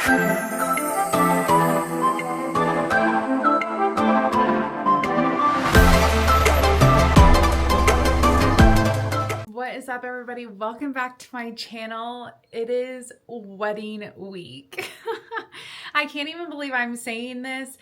What is up, everybody? Welcome back to my channel. It is wedding week. I can't even believe I'm saying this.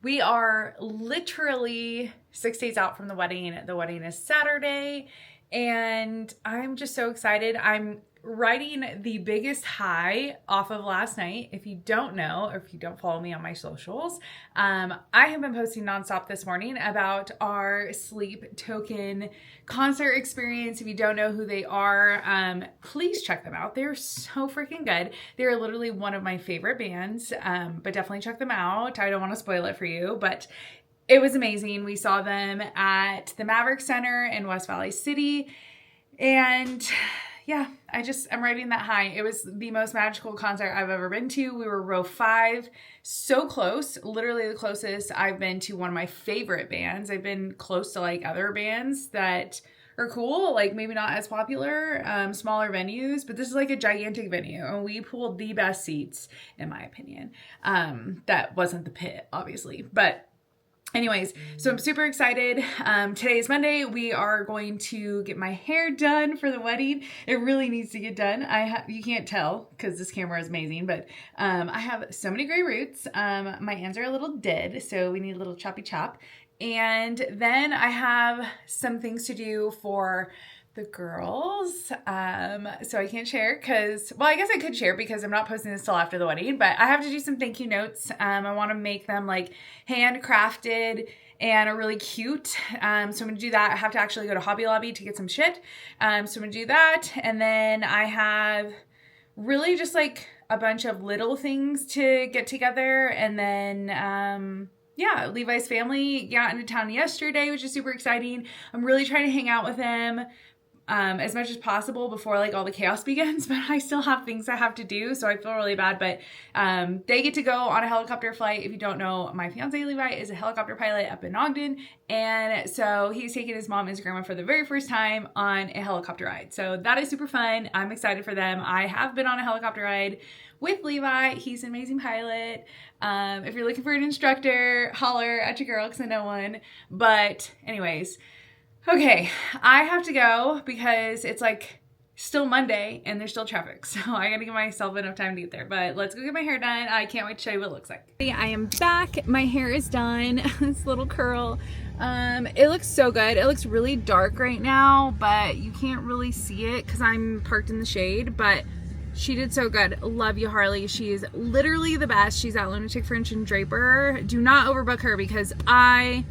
We are literally 6 days out from the wedding. The wedding is Saturday, and I'm just so excited. I'm riding the biggest high off of last night. If you don't know, or if you don't follow me on my socials, I have been posting nonstop this morning about our Sleep Token concert experience. If you don't know who they are, please check them out. They're so freaking good. They're literally one of my favorite bands, but definitely check them out. I don't want to spoil it for you, but it was amazing. We saw them at the Maverick Center in West Valley City, and yeah, I'm riding that high. It was the most magical concert I've ever been to. We were row 5, so close, literally the closest I've been to one of my favorite bands. I've been close to like other bands that are cool, like maybe not as popular, smaller venues, but this is like a gigantic venue, and we pulled the best seats, in my opinion. That wasn't the pit, obviously, but anyways, so I'm super excited. Today is Monday. We are going to get my hair done for the wedding. It really needs to get done. You can't tell because this camera is amazing, but I have so many gray roots. My ends are a little dead, so we need a little choppy chop. And then I have some things to do for the girls. So I can't share because, well, I guess I could share because I'm not posting this till after the wedding, but I have to do some thank you notes. I want to make them like handcrafted and are really cute. So I'm going to do that. I have to actually go to Hobby Lobby to get some shit. So I'm going to do that. And then I have really just like a bunch of little things to get together. And then, yeah, Levi's family got into town yesterday, which is super exciting. I'm really trying to hang out with them as much as possible before like all the chaos begins, but I still have things I have to do, so I feel really bad, but they get to go on a helicopter flight. If you don't know, my fiance Levi is a helicopter pilot up in Ogden, and so he's taking his mom and his grandma for the very first time on a helicopter ride, so that is super fun. I'm excited for them. I have been on a helicopter ride with Levi. He's an amazing pilot. If you're looking for an instructor, holler at your girl because I know one. But anyways, okay, I have to go because it's like still Monday and there's still traffic. So I gotta give myself enough time to get there. But let's go get my hair done. I can't wait to show you what it looks like. I am back. My hair is done. This little curl. It looks so good. It looks really dark right now, but you can't really see it because I'm parked in the shade. But she did so good. Love you, Harley. She is literally the best. She's at Lunatic Fringe and Draper. Do not overbook her because I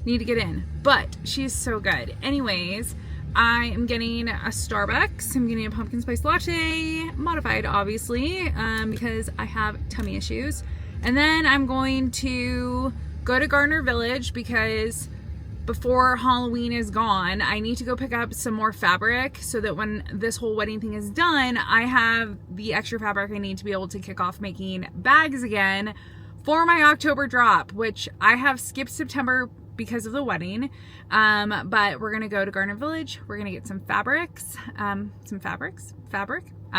need to get in, but she's so good. Anyways, I am getting a Starbucks. I'm getting a pumpkin spice latte, modified obviously, because I have tummy issues. And then I'm going to go to Gardner Village because before Halloween is gone, I need to go pick up some more fabric so that when this whole wedding thing is done, I have the extra fabric I need to be able to kick off making bags again for my October drop, which I have skipped September because of the wedding, but we're gonna go to Gardner Village. We're gonna get some fabric, I don't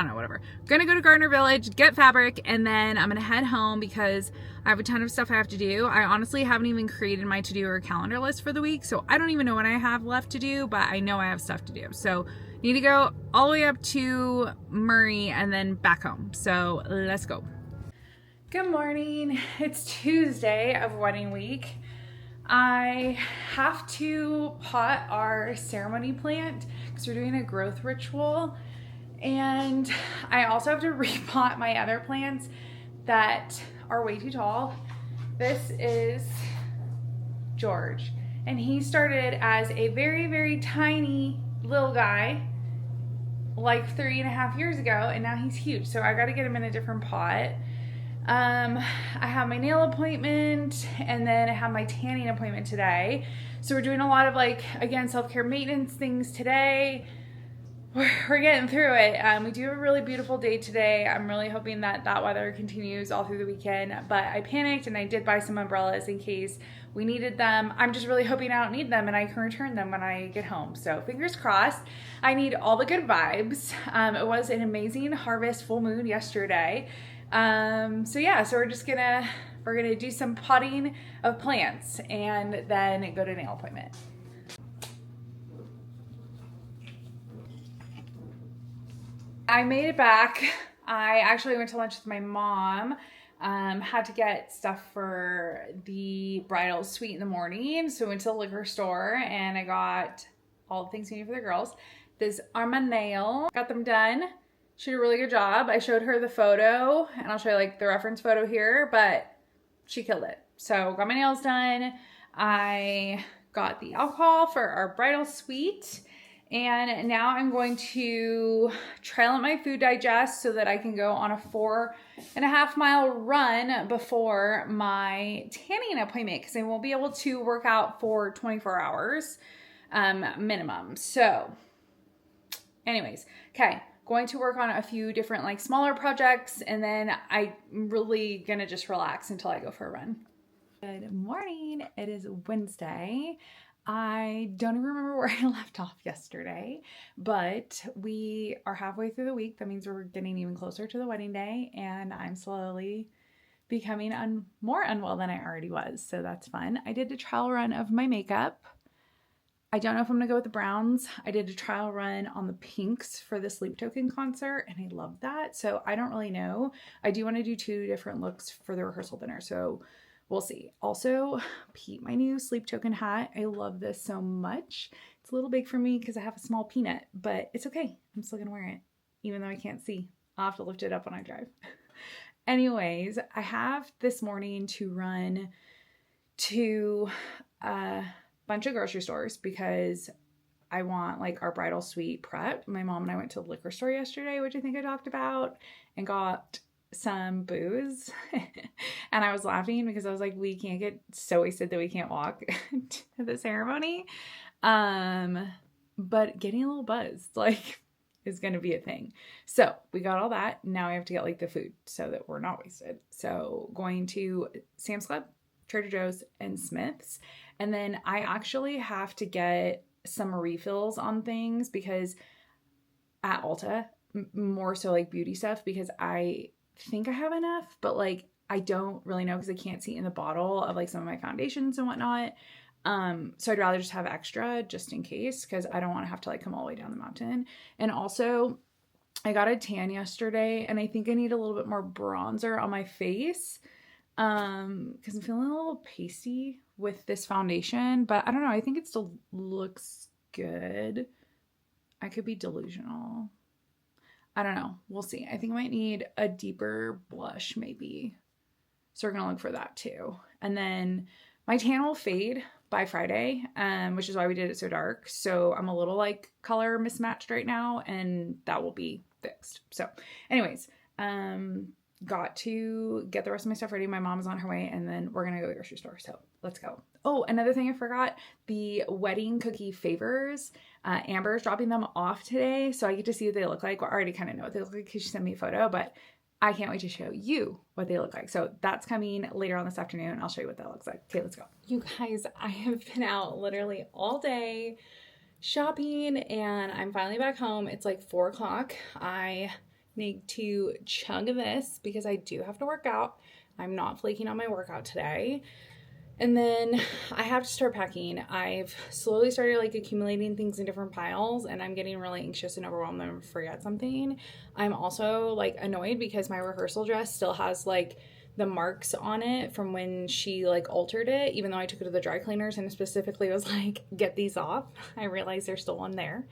know, whatever. Gonna go to Gardner Village, get fabric, and then I'm gonna head home because I have a ton of stuff I have to do. I honestly haven't even created my to-do or calendar list for the week, so I don't even know what I have left to do, but I know I have stuff to do. So need to go all the way up to Murray and then back home. So let's go. Good morning. It's Tuesday of wedding week. I have to pot our ceremony plant because we're doing a growth ritual, and I also have to repot my other plants that are way too tall. This is George, and he started as a very, very tiny little guy like 3.5 years ago, and now he's huge, so I got to get him in a different pot. I have my nail appointment, and then I have my tanning appointment today. So we're doing a lot of like, again, self-care maintenance things today. We're getting through it. We do have a really beautiful day today. I'm really hoping that that weather continues all through the weekend, but I panicked and I did buy some umbrellas in case we needed them. I'm just really hoping I don't need them and I can return them when I get home. So fingers crossed. I need all the good vibes. It was an amazing harvest full moon yesterday. So yeah, so we're gonna do some potting of plants and then go to nail appointment. I made it back. I actually went to lunch with my mom. Had to get stuff for the bridal suite in the morning. So I went to the liquor store and I got all the things we need for the girls. This are my nail. Got them done. She did a really good job. I showed her the photo and I'll show you like the reference photo here, but she killed it. So got my nails done. I got the alcohol for our bridal suite. And now I'm going to try to let my food digest so that I can go on a 4.5-mile run before my tanning appointment because I won't be able to work out for 24 hours minimum. So anyways, okay, going to work on a few different like smaller projects and then I'm really gonna just relax until I go for a run. Good morning. It is Wednesday. I don't even remember where I left off yesterday, but we are halfway through the week. That means we're getting even closer to the wedding day, and I'm slowly becoming more unwell than I already was, so that's fun. I did a trial run of my makeup. I don't know if I'm gonna go with the browns. I did a trial run on the pinks for the Sleep Token concert, and I loved that, so I don't really know. I do want to do 2 different looks for the rehearsal dinner, so we'll see. Also, Pete, my new Sleep Token hat. I love this so much. It's a little big for me because I have a small peanut, but it's okay. I'm still gonna wear it, even though I can't see. I'll have to lift it up when I drive. Anyways, I have this morning to run to a bunch of grocery stores because I want like our bridal suite prep. My mom and I went to the liquor store yesterday, which I think I talked about, and got some booze. And I was laughing because I was like, we can't get so wasted that we can't walk to the ceremony. But getting a little buzzed like is going to be a thing. So we got all that. Now we have to get like the food so that we're not wasted. So going to Sam's Club, Trader Joe's, and Smith's. And then I actually have to get some refills on things because at Ulta, more so like beauty stuff, because I think I have enough, but like I don't really know because I can't see in the bottle of like some of my foundations and whatnot. So I'd rather just have extra just in case because I don't want to have to like come all the way down the mountain. And also I got a tan yesterday and I think I need a little bit more bronzer on my face because I'm feeling a little pasty with this foundation, but I don't know. I think it still looks good. I could be delusional. I don't know. We'll see. I think I might need a deeper blush maybe. So we're going to look for that too. And then my tan will fade by Friday, which is why we did it so dark. So I'm a little like color mismatched right now and that will be fixed. So anyways, got to get the rest of my stuff ready. My mom's on her way and then we're going to go to the grocery store. So let's go. Oh, another thing I forgot, the wedding cookie favors. Amber's dropping them off today. So I get to see what they look like. Well, I already kind of know what they look like because she sent me a photo, but I can't wait to show you what they look like. So that's coming later on this afternoon. I'll show you what that looks like. Okay, let's go. You guys, I have been out literally all day shopping and I'm finally back home. It's like 4 o'clock. I need to chug this because I do have to work out. I'm not flaking on my workout today. And then I have to start packing. I've slowly started like accumulating things in different piles and I'm getting really anxious and overwhelmed and forget something. I'm also like annoyed because my rehearsal dress still has like the marks on it from when she like altered it, even though I took it to the dry cleaners and specifically was like, get these off. I realized there's still one there.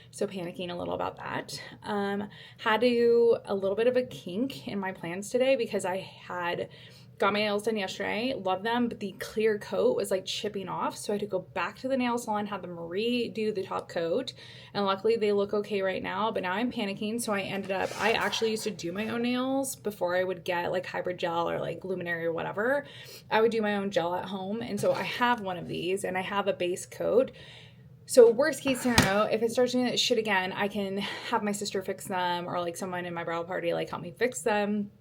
So panicking a little about that. Had to do a little bit of a kink in my plans today because I had got my nails done yesterday, love them, but the clear coat was like chipping off. So I had to go back to the nail salon, have them redo the top coat. And luckily they look okay right now, but now I'm panicking. So I actually used to do my own nails before I would get like hybrid gel or like luminary or whatever. I would do my own gel at home. And so I have one of these and I have a base coat. So worst case scenario, if it starts doing that shit again, I can have my sister fix them or like someone in my bridal party like help me fix them.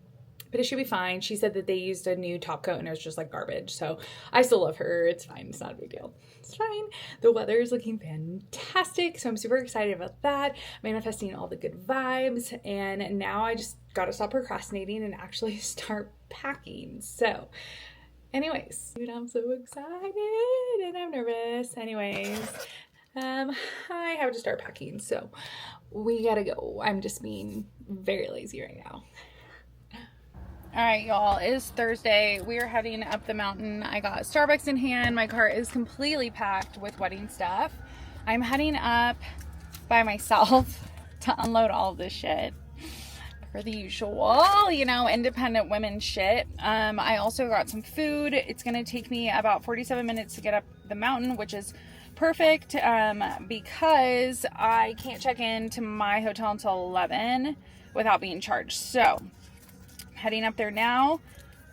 but it should be fine. She said that they used a new top coat and it was just like garbage. So I still love her. It's fine. It's not a big deal. It's fine. The weather is looking fantastic. So I'm super excited about that. Manifesting all the good vibes. And now I just got to stop procrastinating and actually start packing. So anyways, dude, I'm so excited and I'm nervous. Anyways, I have to start packing. So we gotta go. I'm just being very lazy right now. All right, y'all, it is Thursday. We are heading up the mountain. I got Starbucks in hand. My cart is completely packed with wedding stuff. I'm heading up by myself to unload all of this shit. For the usual, you know, independent women shit. I also got some food. It's gonna take me about 47 minutes to get up the mountain, which is perfect because I can't check into my hotel until 11 without being charged. So heading up there now,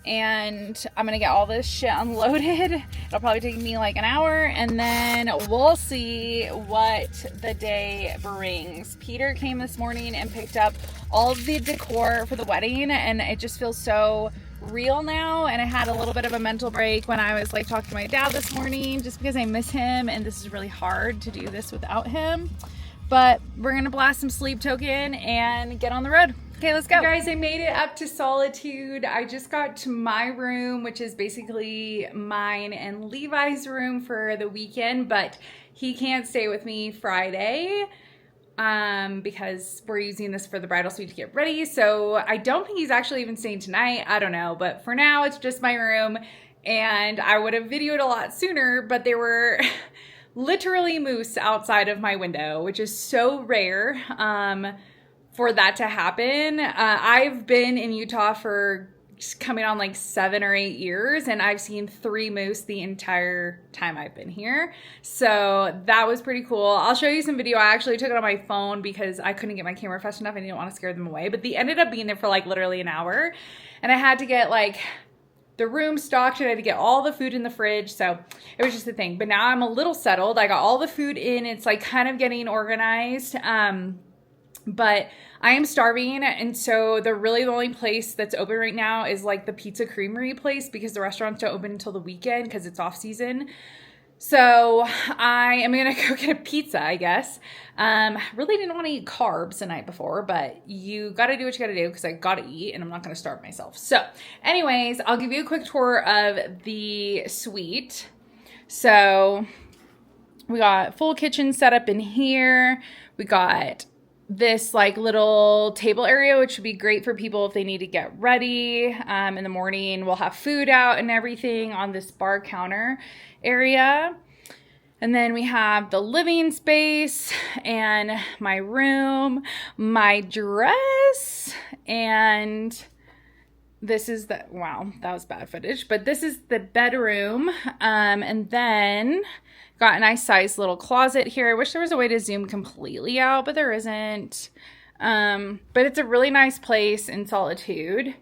and I'm gonna get all this shit unloaded. It'll probably take me like an hour, and then we'll see what the day brings. Peter came this morning and picked up all of the decor for the wedding, and it just feels so real now. And I had a little bit of a mental break when I was like talking to my dad this morning, just because I miss him, and this is really hard to do this without him. But we're gonna blast some Sleep Token and get on the road. Okay, let's go. You guys, I made it up to Solitude. I just got to my room, which is basically mine and Levi's room for the weekend, but he can't stay with me Friday because we're using this for the bridal suite to get ready. So I don't think he's actually even staying tonight. I don't know, but for now it's just my room, and I would have videoed a lot sooner, but there were literally moose outside of my window, which is so rare. For that to happen. I've been in Utah for coming on like 7 or 8 years, and I've seen 3 moose the entire time I've been here. So that was pretty cool. I'll show you some video. I actually took it on my phone because I couldn't get my camera fast enough. I didn't want to scare them away, but they ended up being there for like literally an hour, and I had to get like the room stocked, and I had to get all the food in the fridge. So it was just a thing, but now I'm a little settled. I got all the food in. It's like kind of getting organized. But I am starving, and so the only place that's open right now is like the pizza creamery place, because the restaurants don't open until the weekend because it's off season. So I am gonna go get a pizza, I guess. Really didn't want to eat carbs the night before, but you gotta do what you gotta do because I gotta eat and I'm not gonna starve myself. So anyways, I'll give you a quick tour of the suite. So we got full kitchen set up in here. We got this like little table area, which would be great for people if they need to get ready in the morning. We'll have food out and everything on this bar counter area. And then we have the living space and my room, my dress, and this is the, wow, that was bad footage, but this is the bedroom. And then got a nice sized little closet here. I wish there was a way to zoom completely out, but there isn't. But it's a really nice place in Solitude.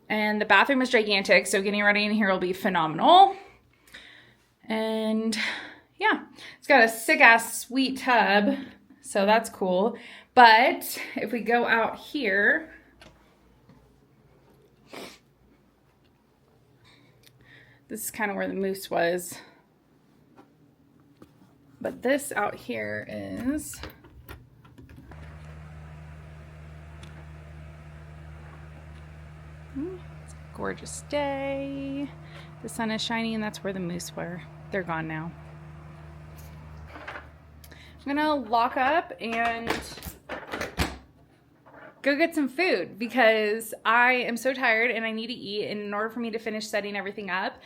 And the bathroom is gigantic, so getting ready in here will be phenomenal. And yeah, it's got a sick ass sweet tub, so that's cool. But if we go out here, this is kind of where the moose was. But this out here is it's a gorgeous day. The sun is shining, and that's where the moose were. They're gone now. I'm gonna lock up and go get some food because I am so tired and I need to eat. And in order for me to finish setting everything up,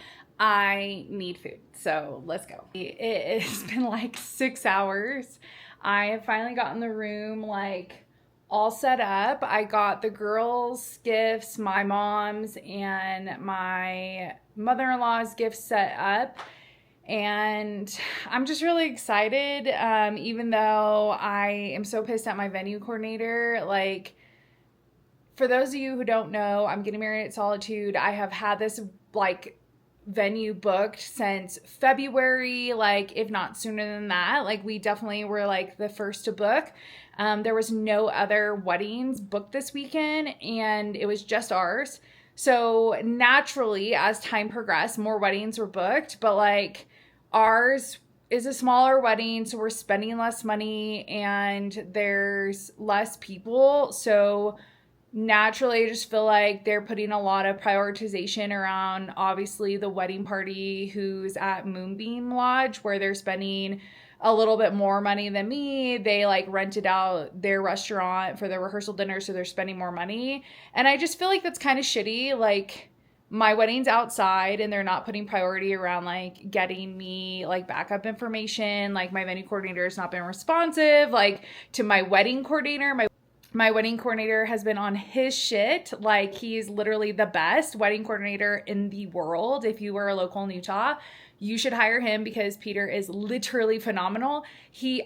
I need food. So let's go. It has been like 6 hours. I have finally gotten the room like all set up. I got the girls' gifts, my mom's and my mother-in-law's gifts set up. And I'm just really excited, even though I am so pissed at my venue coordinator. Like, for those of you who don't know, I'm getting married at Solitude. I have had this like venue booked since February, like if not sooner than that. Like we definitely were like the first to book. There was no other weddings booked this weekend, and it was just ours. So naturally, as time progressed, more weddings were booked, but like ours is a smaller wedding, so we're spending less money and there's less people. So naturally, I just feel like they're putting a lot of prioritization around obviously the wedding party who's at Moonbeam Lodge, where they're spending a little bit more money than me. They like rented out their restaurant for their rehearsal dinner, so they're spending more money. And I just feel like that's kind of shitty. Like, my wedding's outside and they're not putting priority around like getting me like backup information. Like, my venue coordinator has not been responsive like to my wedding coordinator. My wedding coordinator has been on his shit. Like, he's literally the best wedding coordinator in the world. If you were a local in Utah, you should hire him because Peter is literally phenomenal.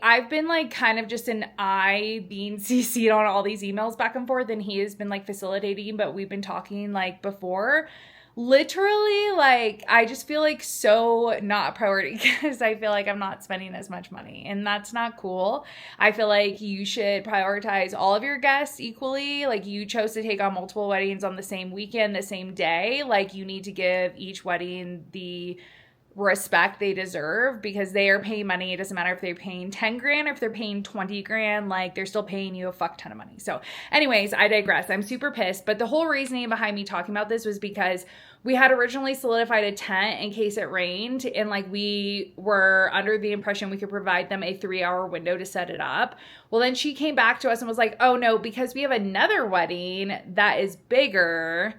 I've been like kind of just an eye being CC'd on all these emails back and forth, and he has been like facilitating, but we've been talking like before. Literally, like, I just feel like so not a priority because I feel like I'm not spending as much money, and that's not cool. I feel like you should prioritize all of your guests equally. Like, you chose to take on multiple weddings on the same weekend, the same day. Like, you need to give each wedding the respect they deserve because they are paying money. It doesn't matter if they're paying 10 grand or if they're paying 20 grand, like, they're still paying you a fuck ton of money. So anyways, I digress. I'm super pissed, but the whole reasoning behind me talking about this was because we had originally solidified a tent in case it rained, and like, we were under the impression we could provide them a 3-hour window to set it up. Well, then she came back to us and was like, oh no, because we have another wedding that is bigger,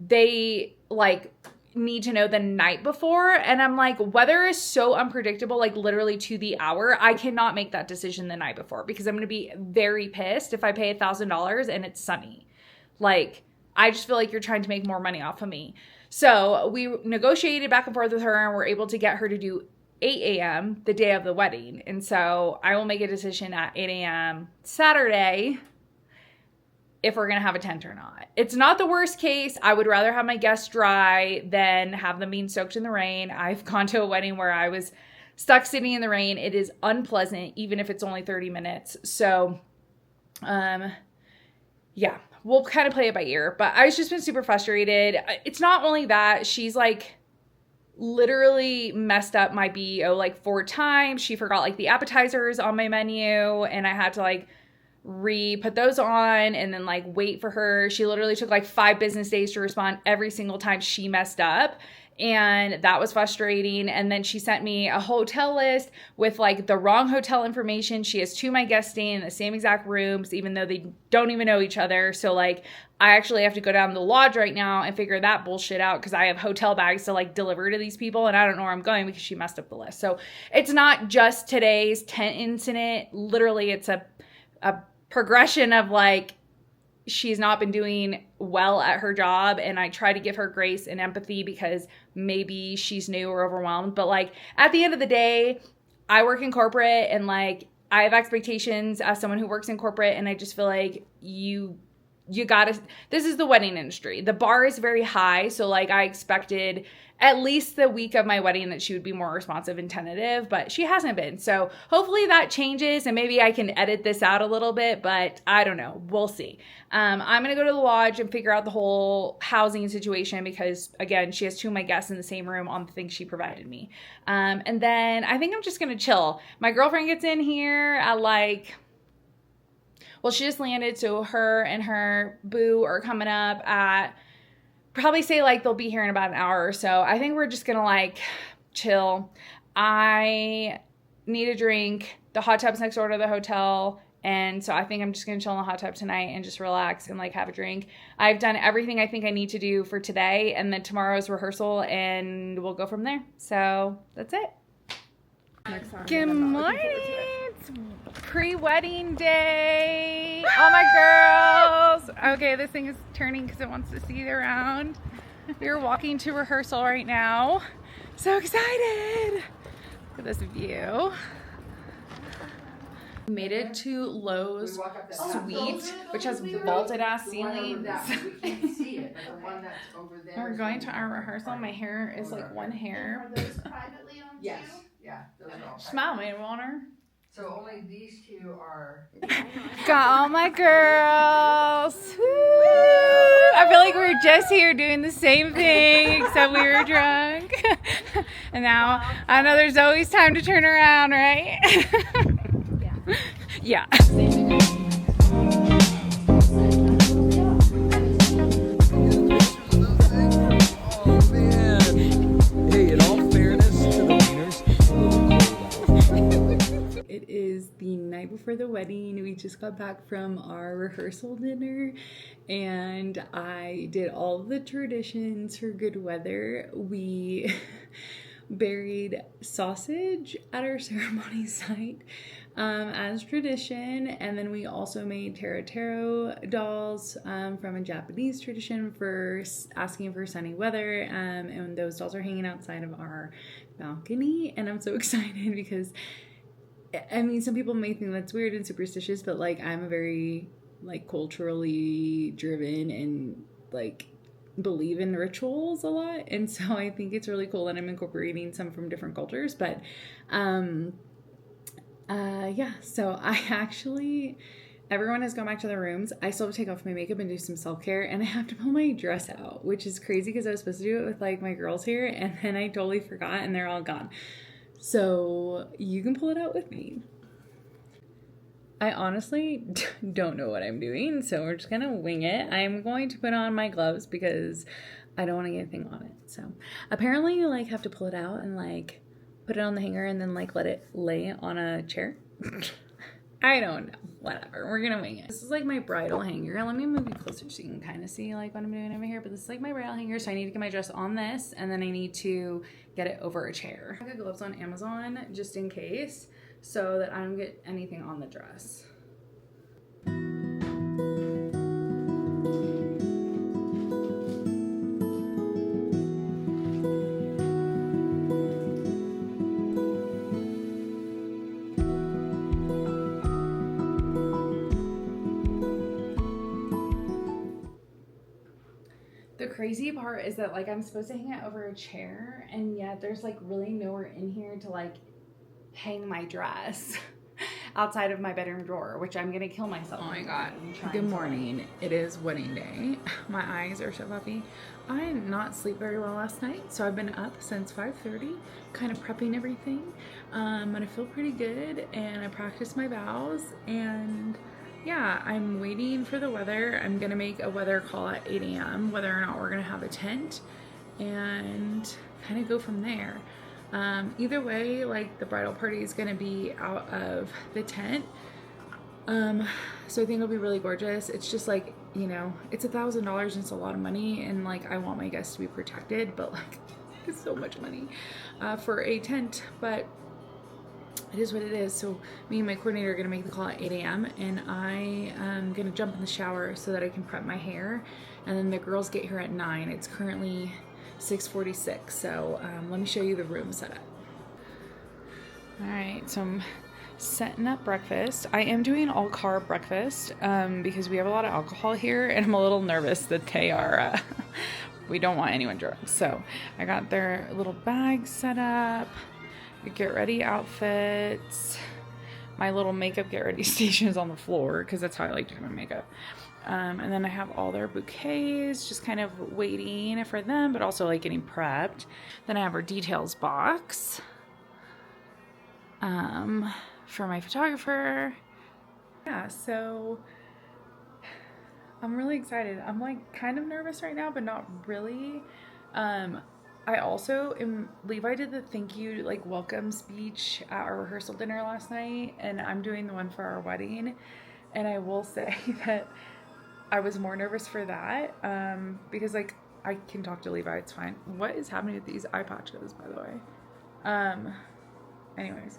they like need to know the night before. And I'm like, weather is so unpredictable, like literally to the hour. I cannot make that decision the night before because I'm going to be very pissed if I pay $1,000 and it's sunny. Like, I just feel like you're trying to make more money off of me. So we negotiated back and forth with her and we're able to get her to do 8 a.m. the day of the wedding. And so I will make a decision at 8 a.m. Saturday if we're going to have a tent or not. It's not the worst case. I would rather have my guests dry than have them being soaked in the rain. I've gone to a wedding where I was stuck sitting in the rain. It is unpleasant, even if it's only 30 minutes. So, yeah, we'll kind of play it by ear. But I've just been super frustrated. It's not only that. She's like literally messed up my BEO like 4 times. She forgot like the appetizers on my menu, and I had to like put those on and then like wait for her. She literally took like 5 business days to respond every single time she messed up. And that was frustrating. And then she sent me a hotel list with like the wrong hotel information. She has 2 of my guests staying in the same exact rooms, even though they don't even know each other. So like, I actually have to go down to the lodge right now and figure that bullshit out because I have hotel bags to like deliver to these people and I don't know where I'm going because she messed up the list. So it's not just today's tent incident. Literally, it's a progression of like, she's not been doing well at her job, and I try to give her grace and empathy because maybe she's new or overwhelmed. But like, at the end of the day, I work in corporate and like, I have expectations as someone who works in corporate, and I just feel like you gotta, this is the wedding industry. The bar is very high. So like, I expected at least the week of my wedding that she would be more responsive and tentative, but she hasn't been. So hopefully that changes, and maybe I can edit this out a little bit, but I don't know. We'll see. I'm going to go to the lodge and figure out the whole housing situation because, again, she has 2 of my guests in the same room on the things she provided me. And then I think I'm just going to chill. My girlfriend gets in here at like, well, she just landed, so her and her boo are coming up at, probably say like they'll be here in about an hour or so. I think we're just gonna like chill. I need a drink. The hot tub's next door to the hotel, and so I think I'm just gonna chill in the hot tub tonight and just relax and like have a drink. I've done everything I think I need to do for today, and then tomorrow's rehearsal, and we'll go from there. So that's it. Good morning. It's pre-wedding day. All my girls. Okay, this thing is turning because it wants to see around. We're walking to rehearsal right now. So excited. Look at this view. Made it to Lowe's Suite, which has vaulted ass ceilings. And we're going to our rehearsal. My hair is like one hair. Are those privately owned? Yes. Yeah, those are all. Smile, maid of honor. So only these two are. Got all my girls. Woo! I feel like we were just here doing the same thing, except we were drunk. And now I know there's always time to turn around, right? Yeah. It is the night before the wedding. We just got back from our rehearsal dinner and I did all the traditions for good weather. We buried sausage at our ceremony site as tradition, and then we also made tarot dolls from a Japanese tradition for asking for sunny weather, and those dolls are hanging outside of our balcony, and I'm so excited because I mean, some people may think that's weird and superstitious, but like I'm a very like culturally driven and like believe in rituals a lot, and so I think it's really cool that I'm incorporating some from different cultures. But yeah, so I actually, everyone has gone back to their rooms. I still have to take off my makeup and do some self-care, and I have to pull my dress out, which is crazy because I was supposed to do it with like my girls here, and then I totally forgot and they're all gone. So you can pull it out with me. I honestly don't know what I'm doing, so we're just gonna wing it. I'm going to put on my gloves because I don't want to get anything on it. So apparently you like have to pull it out and like put it on the hanger and then like let it lay on a chair. I don't know. Whatever. We're gonna wing it. This is like my bridal hanger. Let me move you closer so you can kind of see like what I'm doing over here. But this is like my bridal hanger, so I need to get my dress on this, and then I need to get it over a chair. I got gloves on Amazon just in case, so that I don't get anything on the dress. The crazy part is that like I'm supposed to hang it over a chair, and yet there's like really nowhere in here to like hang my dress outside of my bedroom drawer, which I'm gonna kill myself. Oh my god. Good morning. It is wedding day. My eyes are so puffy. I did not sleep very well last night, so I've been up since 5:30 kind of prepping everything, and I feel pretty good, and I practiced my vows, and yeah, I'm waiting for the weather. I'm gonna make a weather call at 8 a.m. whether or not we're gonna have a tent, and kind of go from there. Either way, like the bridal party is gonna be out of the tent, so I think it'll be really gorgeous. It's just like, you know, it's $1,000 and it's a lot of money, and like I want my guests to be protected, but like it's so much money for a tent, but it is what it is. So me and my coordinator are gonna make the call at 8 a.m. and I am gonna jump in the shower so that I can prep my hair, and then the girls get here at 9. It's currently 6:46, so let me show you the room setup. All right, so I'm setting up breakfast. I am doing all carb breakfast because we have a lot of alcohol here, and I'm a little nervous that they are we don't want anyone drunk. So I got their little bags set up, get ready outfits. My little makeup get ready station is on the floor because that's how I like to do my makeup. And then I have all their bouquets, just kind of waiting for them, but also like getting prepped. Then I have our details box for my photographer. Yeah, so I'm really excited. I'm like kind of nervous right now, but not really. I also am, Levi did the thank you like welcome speech at our rehearsal dinner last night, and I'm doing the one for our wedding. And I will say that I was more nervous for that because like I can talk to Levi, it's fine. What is happening with these eye patches, by the way? Anyways,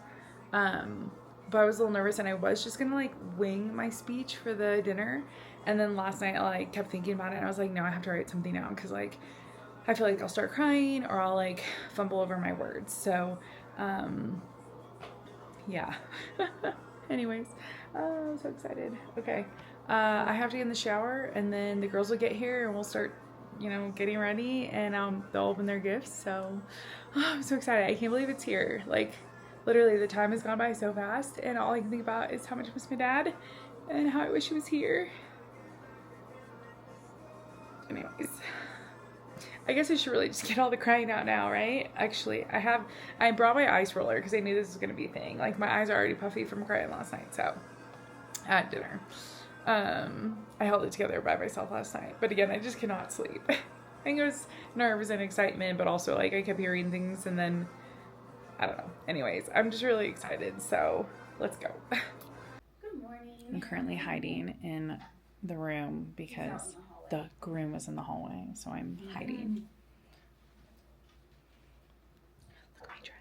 but I was a little nervous, and I was just gonna like wing my speech for the dinner, and then last night I like kept thinking about it, and I was like, no, I have to write something down because like I feel like I'll start crying or I'll like fumble over my words. So yeah. Anyways, I'm so excited. Okay. I have to get in the shower, and then the girls will get here and we'll start, you know, getting ready, and they'll open their gifts. So I'm so excited. I can't believe it's here. Like Literally, the time has gone by so fast, and all I can think about is how much I miss my dad and how I wish he was here. Anyways, I guess I should really just get all the crying out now, right? Actually, I brought my ice roller because I knew this was going to be a thing. Like, my eyes are already puffy from crying last night, so at dinner. I held it together by myself last night, but again, I just cannot sleep. I think it was nerves and excitement, but also like I kept hearing things, and then I don't know. Anyways, I'm just really excited, so let's go. Good morning. I'm currently hiding in the room because the groom was in the hallway, so I'm hiding. Look at my dress.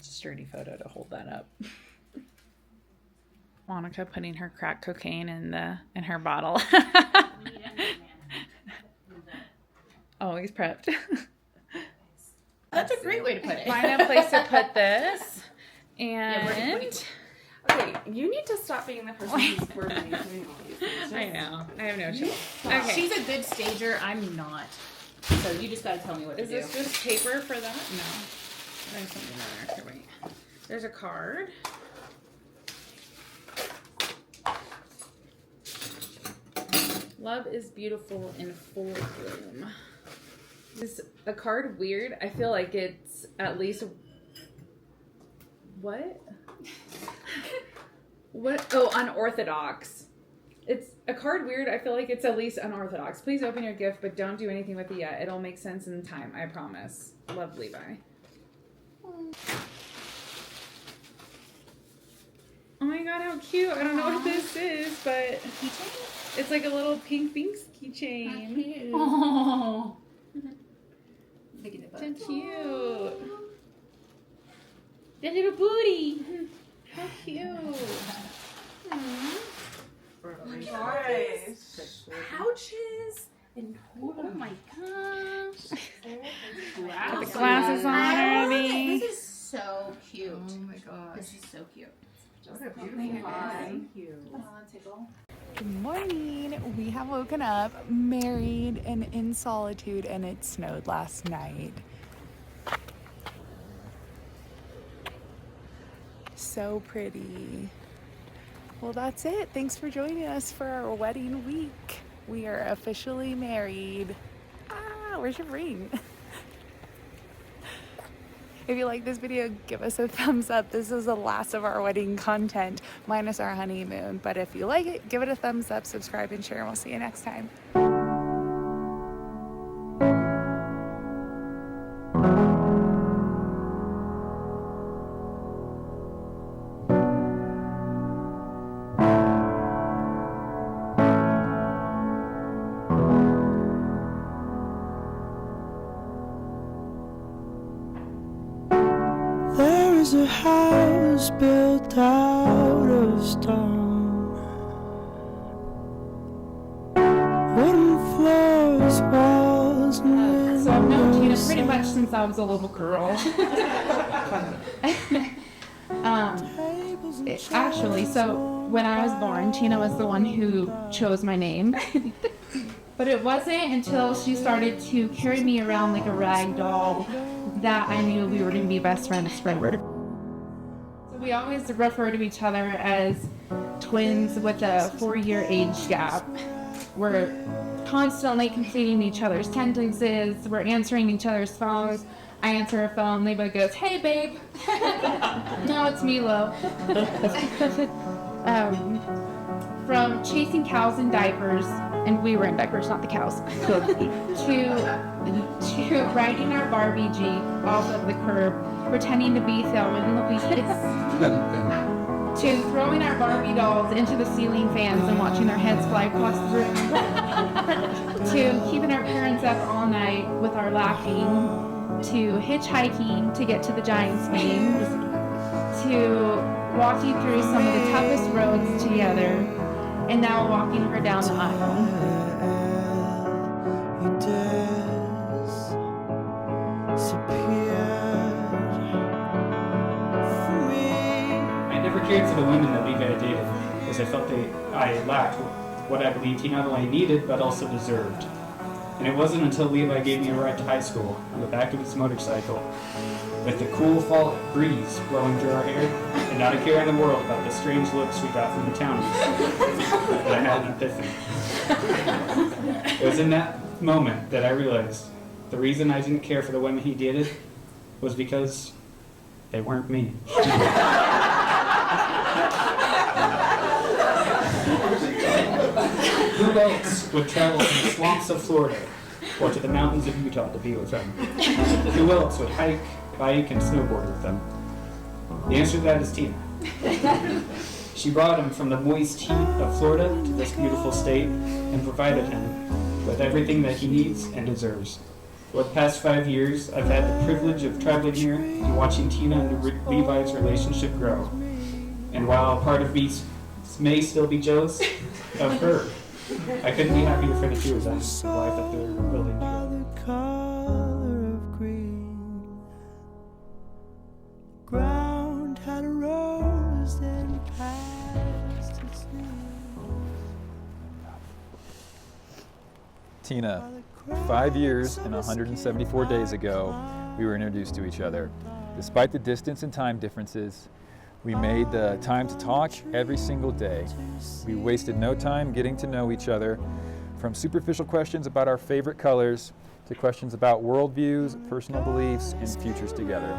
Sturdy photo to hold that up. Monica putting her crack cocaine in her bottle. Always prepped. That's a great way to put it. Find a place to put this. And okay, you need to stop being the person who's coordinating doing all these things. I know. I have no choice. Okay. She's a good stager. I'm not. So you just gotta tell me what Is to do. this just paper for that? No. There's something in there. Here, wait. There's a card. Love is beautiful in full bloom. Is a card weird? I feel like it's at least... What? What? Oh, unorthodox. It's a card weird. I feel like it's at least unorthodox. Please open your gift, but don't do anything with it yet. It'll make sense in time, I promise. Love, Levi. Oh my god, how cute. I don't know what this is, but it's like a little pink Binks keychain. Oh. Look at the butt. So cute. The little booty. How cute. Nice. Pouches. And oh my gosh. Wow. Put the glasses on already. This is so cute. Oh my gosh. This is so cute. What a beautiful eye. Thank you. Good morning. We have woken up married and in solitude, and it snowed last night. So pretty. Well, that's it. Thanks for joining us for our wedding week. We are officially married. Ah, where's your ring? If you like this video, give us a thumbs up. This is the last of our wedding content, minus our honeymoon. But if you like it, give it a thumbs up, subscribe, and share, and we'll see you next time. There's a house built out of stone, wooden floors, walls, and So I've known Tina windows. pretty much since I was a little girl. Actually, so when I was born, Tina was the one who chose my name. But it wasn't until she started to carry me around like a rag doll that I knew we were going to be best friends forever. So we always refer to each other as twins with a 4-year age gap. We're constantly completing each other's sentences. We're answering each other's phones. I answer her phone. Leba goes, "Hey, babe." No, it's Milo. From chasing cows in diapers, and we were in diapers, not the cows, to riding our Barbie Jeep off of the curb, pretending to be Thelma and Louise, to throwing our Barbie dolls into the ceiling fans and watching their heads fly across the room, to keeping our parents up all night with our laughing, to hitchhiking to get to the Giants game, to walking through some of the toughest roads together, and now walking her down the aisle. I never cared for the women that Levi dated because I felt I lacked what I believed he not only needed but also deserved. And it wasn't until Levi gave me a ride to high school on the back of his motorcycle, with the cool fall breeze blowing through our hair, and not a care in the world about the strange looks we got from the townies, that I had an epiphany. It was in that moment that I realized the reason I didn't care for the women he dated was because they weren't me. Who else would travel from the swamps of Florida or to the mountains of Utah to be with them? Who else would hike, bike, and snowboard with them? The answer to that is Tina. She brought him from the moist heat of Florida to this beautiful state and provided him with everything that he needs and deserves. For the past 5 years, I've had the privilege of traveling here and watching Tina and Levi's relationship grow. And while part of me may still be jealous of her, I couldn't be happier for the two of them, the life that they're building together. The color of green. Ground had a rose, then passed its name. Tina, 5 years and 174 days ago, we were introduced to each other. Despite the distance and time differences, we made the time to talk every single day. We wasted no time getting to know each other, from superficial questions about our favorite colors to questions about worldviews, personal beliefs, and futures together.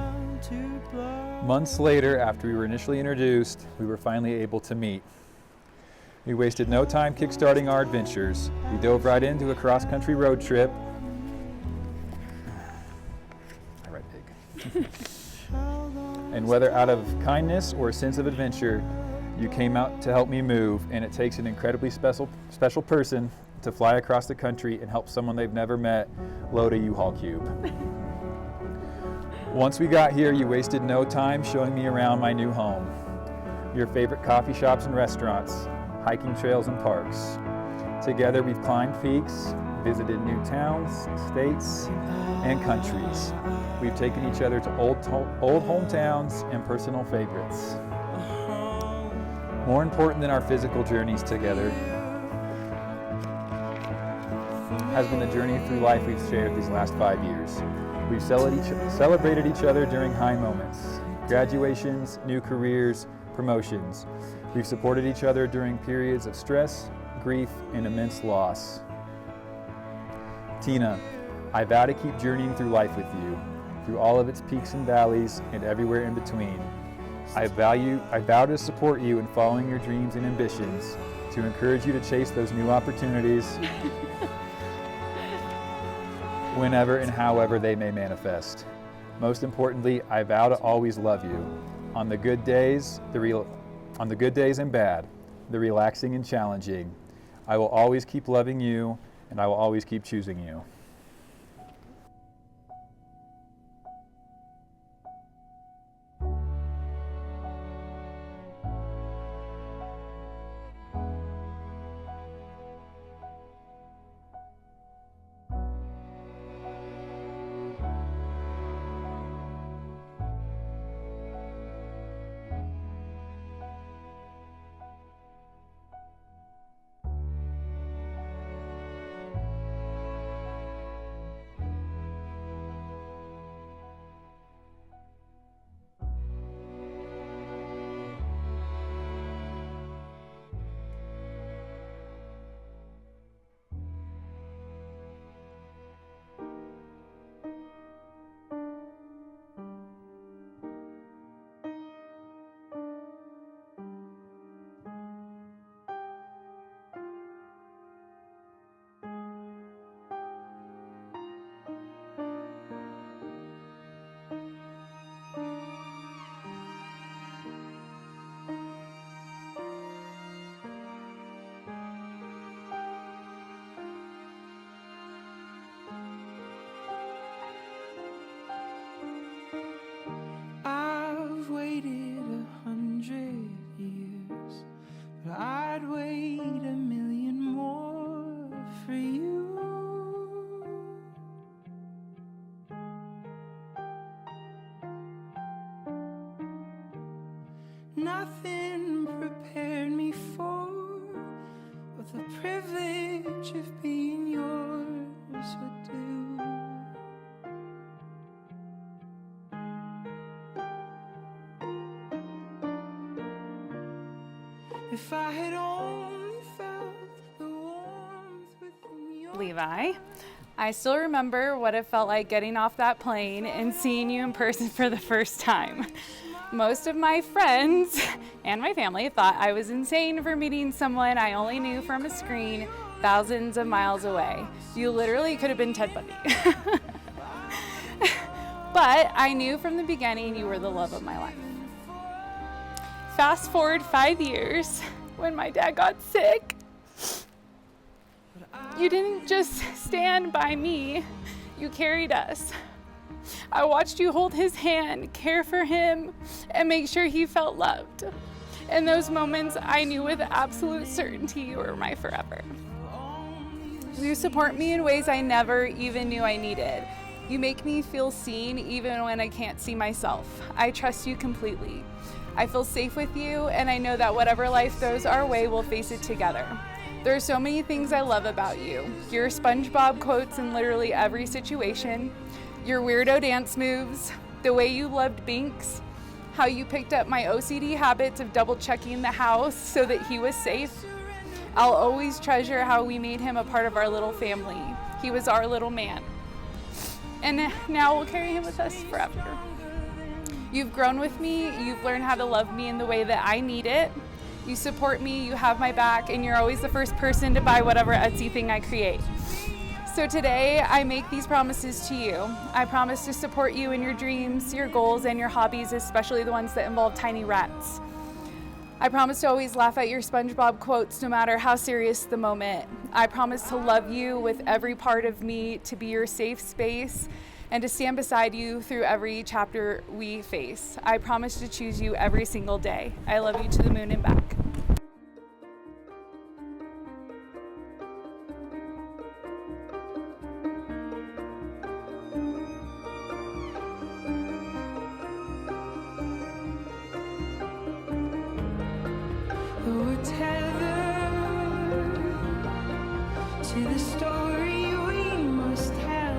Months later, after we were initially introduced, we were finally able to meet. We wasted no time kickstarting our adventures. We dove right into a cross-country road trip. All right, pig. And whether out of kindness or a sense of adventure, you came out to help me move, and it takes an incredibly special person to fly across the country and help someone they've never met load a U-Haul cube. Once we got here, you wasted no time showing me around my new home, your favorite coffee shops and restaurants, hiking trails and parks. Together we've climbed peaks, visited new towns, states, and countries. We've taken each other to old hometowns and personal favorites. More important than our physical journeys together has been the journey through life we've shared these last 5 years. We've celebrated each other during high moments, graduations, new careers, promotions. We've supported each other during periods of stress, grief, and immense loss. Tina, I vow to keep journeying through life with you, through all of its peaks and valleys and everywhere in between. I vow to support you in following your dreams and ambitions, to encourage you to chase those new opportunities whenever and however they may manifest. Most importantly, I vow to always love you. On the good days, and bad, the relaxing and challenging, I will always keep loving you, and I will always keep choosing you. I've waited 100 years, but I'd wait 1,000,000 more for you. Nothing prepared me for the privilege of being yours If I had only felt the warmth within your Levi, I still remember what it felt like getting off that plane and seeing you in person for the first time. Most of my friends and my family thought I was insane for meeting someone I only knew from a screen thousands of miles away. You literally could have been Ted Bundy. But I knew from the beginning you were the love of my life. Fast forward 5 years, when my dad got sick, you didn't just stand by me, you carried us. I watched you hold his hand, care for him, and make sure he felt loved. In those moments, I knew with absolute certainty you were my forever. You support me in ways I never even knew I needed. You make me feel seen even when I can't see myself. I trust you completely. I feel safe with you, and I know that whatever life throws our way, we'll face it together. There are so many things I love about you. Your SpongeBob quotes in literally every situation, your weirdo dance moves, the way you loved Binks, how you picked up my OCD habits of double checking the house so that he was safe. I'll always treasure how we made him a part of our little family. He was our little man. And now we'll carry him with us forever. You've grown with me, you've learned how to love me in the way that I need it. You support me, you have my back, and you're always the first person to buy whatever Etsy thing I create. So today, I make these promises to you. I promise to support you in your dreams, your goals, and your hobbies, especially the ones that involve tiny rats. I promise to always laugh at your SpongeBob quotes no matter how serious the moment. I promise to love you with every part of me, to be your safe space, and to stand beside you through every chapter we face. I promise to choose you every single day. I love you to the moon and back. We're tethered to the story we must tell.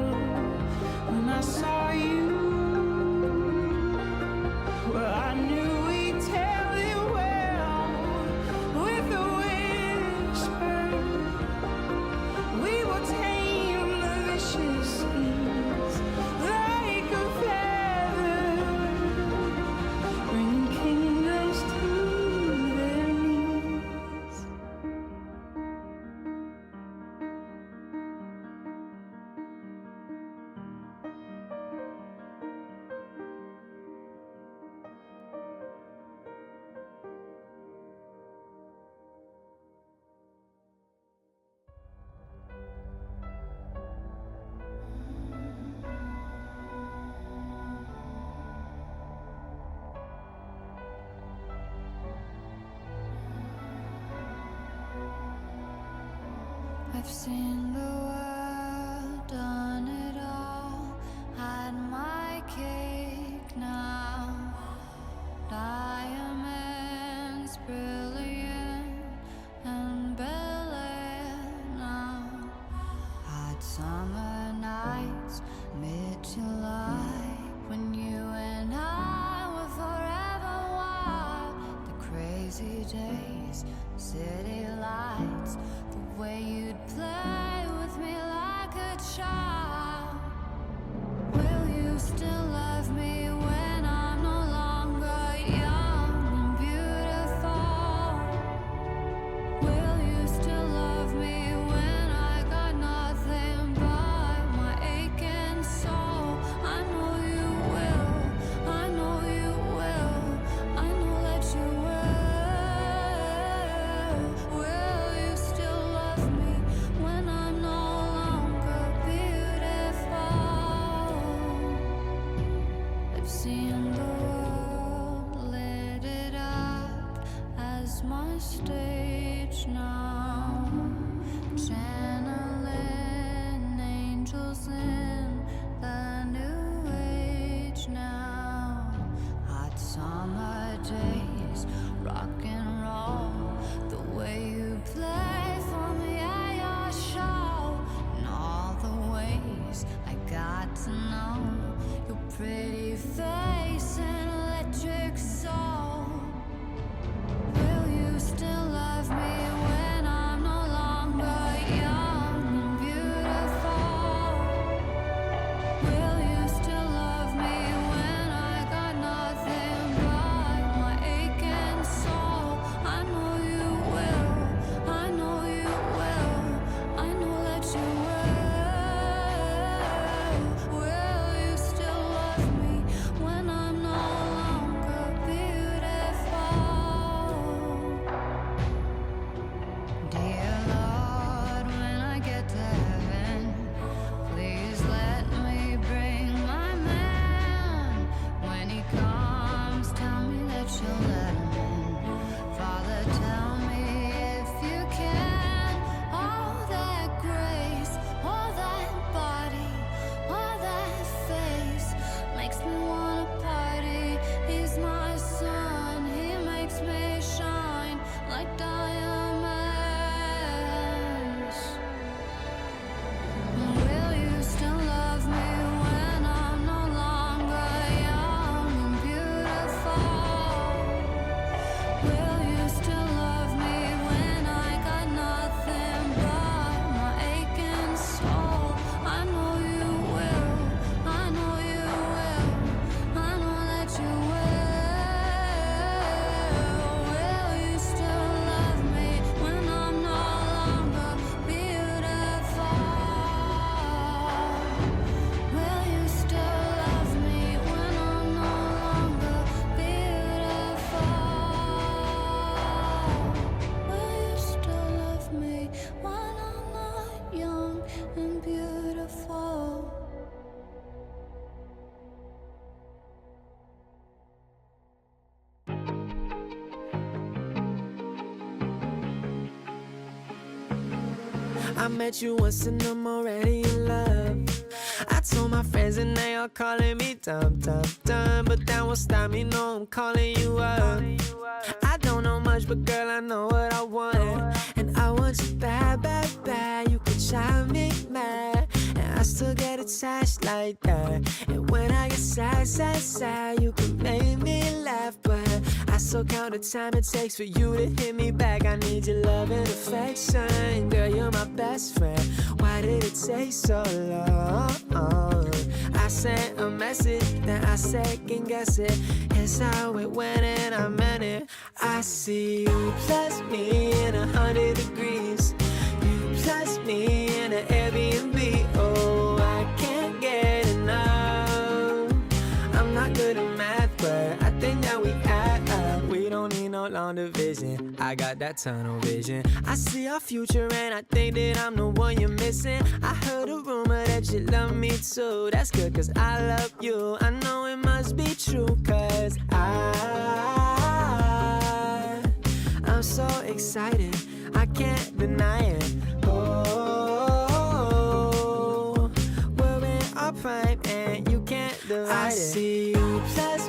When I saw you, well, I knew we'd tell it well. With a whisper, we will tame the vicious things like a feather, bringing kingdoms to their knees. I've seen the world, done it all, had my cake now. Diamonds brilliant and Bel Air now. Hot summer nights, mid-July, when you and I were forever wild. The crazy days, city lights, the way you'd play with me like a child. Will you still love me when I'm no longer young and beautiful? Will you still love me when I got nothing but my aching soul? I know you will, I know you will, I know that you will. Will you still love me when I'm no longer beautiful? I've seen the world, lit it up as my stage now. Channeling angels in the new age now. Hot summer days, rock and roll, the way you play for me at your show, and all the ways I got to know your pretty face and electric soul. Will you still I met you once and I'm already in love. I told my friends and they all calling me dumb, dumb, dumb. But that won't stop me, no, I'm calling you up. I don't know much, but girl, I know what I want. And I want you bad, bad, bad. You could drive me mad, and I still get attached like that. And when I get sad, sad, sad, you can make me laugh. But I still count the time it takes for you to hit me back. I need your love and affection. Girl, you're my best friend. Why did it take so long? I sent a message, then I second guess it. Here's how it went and I meant it. I see you plus me in 100 degrees. You plus me in an Airbnb. Oh, I can't get enough. I'm not good at math, but I think that we add up. We don't need no long division. I got that tunnel vision. I see our future and I think that I'm the one you're missing. I heard a rumor that you love me too. That's good cause I love you. I know it must be true cause I'm so excited, I can't deny it. Oh, we're in our prime and you can't divide it. I see you plus